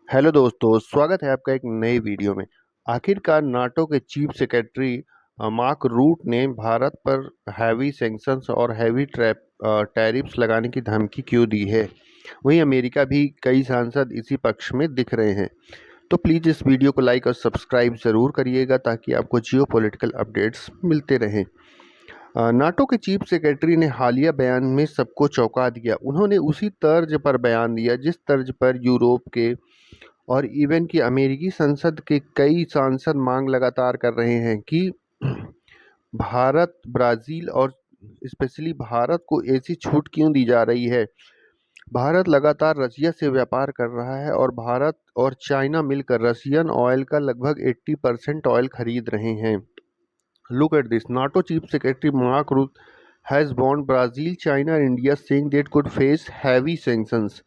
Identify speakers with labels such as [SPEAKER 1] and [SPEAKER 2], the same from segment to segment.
[SPEAKER 1] Hello दोस्तों, स्वागत है आपका एक नई वीडियो में। आखिरकार नाटो के चीफ सेक्रेटरी मार्क रूट ने भारत पर हैवी सैंक्शंस और हैवी टैरिफ्स लगाने की धमकी क्यों दी है। वहीं अमेरिका भी कई सांसद इसी पक्ष में दिख रहे हैं। तो प्लीज़ इस वीडियो को लाइक और सब्सक्राइब ज़रूर करिएगा ताकि आपको जियोपॉलिटिकल अपडेट्स मिलते रहें। नाटो के चीफ सेक्रेटरी ने हालिया बयान में सबको चौंका दिया। उन्होंने उसी तर्ज पर बयान दिया जिस तर्ज पर यूरोप के और इवन कि अमेरिकी संसद के कई सांसद मांग लगातार कर रहे हैं कि भारत, ब्राज़ील और स्पेशली भारत को ऐसी छूट क्यों दी जा रही है। भारत लगातार रसिया से व्यापार कर रहा है और भारत और चाइना मिलकर रसियन ऑयल का लगभग 80% ऑयल खरीद रहे हैं। Look at this, NATO chief secretary Mark Rutte has warned Brazil, China और India saying that could face heavy sanctions.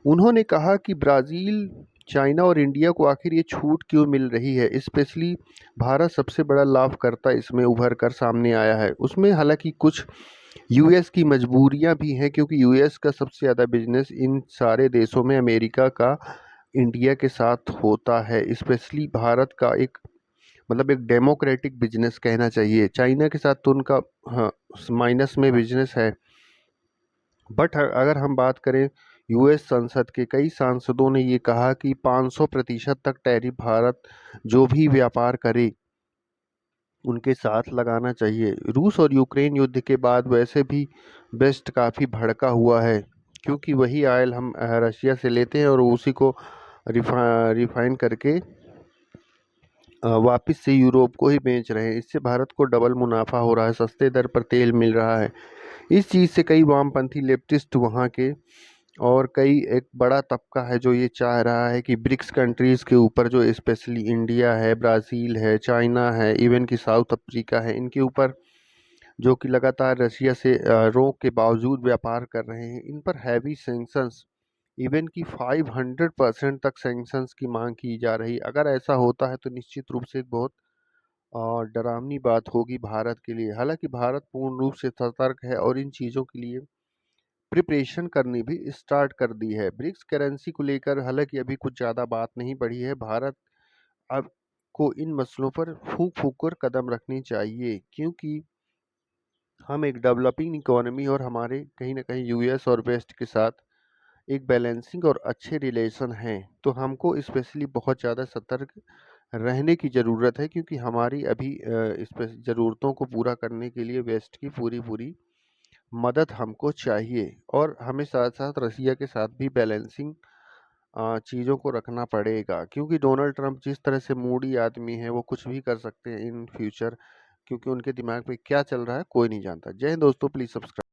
[SPEAKER 1] उन्होंने कहा कि ब्राज़ील, चाइना और इंडिया को आखिर ये छूट क्यों मिल रही है। स्पेशली भारत सबसे बड़ा लाभकर्ता इसमें उभर कर सामने आया है। उसमें हालांकि कुछ यूएस की मजबूरियां भी हैं, क्योंकि यूएस का सबसे ज़्यादा बिजनेस इन सारे देशों में अमेरिका का इंडिया के साथ होता है। स्पेशली भारत का एक एक डेमोक्रेटिक बिजनेस कहना चाहिए। चाइना के साथ तो उनका हाँ माइनस में बिजनेस है। बट अगर हम बात करें, यूएस संसद के कई सांसदों ने ये कहा कि 500% तक टैरिफ भारत जो भी व्यापार करे उनके साथ लगाना चाहिए। रूस और यूक्रेन युद्ध के बाद वैसे भी वेस्ट काफ़ी भड़का हुआ है, क्योंकि वही ऑयल हम रशिया से लेते हैं और उसी को रिफाइन करके वापस से यूरोप को ही बेच रहे हैं। इससे भारत को डबल मुनाफा हो रहा है, सस्ते दर पर तेल मिल रहा है। इस चीज़ से कई वामपंथी लेफ्टिस्ट वहाँ के और कई एक बड़ा तबका है जो ये चाह रहा है कि ब्रिक्स कंट्रीज़ के ऊपर, जो स्पेशली इंडिया है, ब्राज़ील है, चाइना है, इवन कि साउथ अफ्रीका है, इनके ऊपर जो कि लगातार रशिया से रोक के बावजूद व्यापार कर रहे हैं, इन पर हैवी सैंक्शंस, इवन कि 500% तक सैंक्शंस की मांग की जा रही। अगर ऐसा होता है तो निश्चित रूप से एक बहुत डरावनी बात होगी भारत के लिए। हालांकि भारत पूर्ण रूप से सतर्क है और इन चीज़ों के लिए प्रिपरेशन करनी भी स्टार्ट कर दी है। ब्रिक्स करेंसी को लेकर हालांकि अभी कुछ ज़्यादा बात नहीं बढ़ी है। भारत अब को इन मसलों पर फूंक फूंक कर कदम रखनी चाहिए, क्योंकि हम एक डेवलपिंग इकोनॉमी और हमारे कहीं ना कहीं यूएस और वेस्ट के साथ एक बैलेंसिंग और अच्छे रिलेशन हैं। तो हमको स्पेशली बहुत ज़्यादा सतर्क रहने की ज़रूरत है, क्योंकि हमारी अभी इस ज़रूरतों को पूरा करने के लिए वेस्ट की पूरी पूरी मदद हमको चाहिए। और हमें साथ साथ रसिया के साथ भी बैलेंसिंग चीज़ों को रखना पड़ेगा, क्योंकि डोनाल्ड ट्रंप जिस तरह से मूडी आदमी है वो कुछ भी कर सकते हैं इन फ्यूचर, क्योंकि उनके दिमाग में क्या चल रहा है कोई नहीं जानता। जय हिंद दोस्तों, प्लीज़ सब्सक्राइब।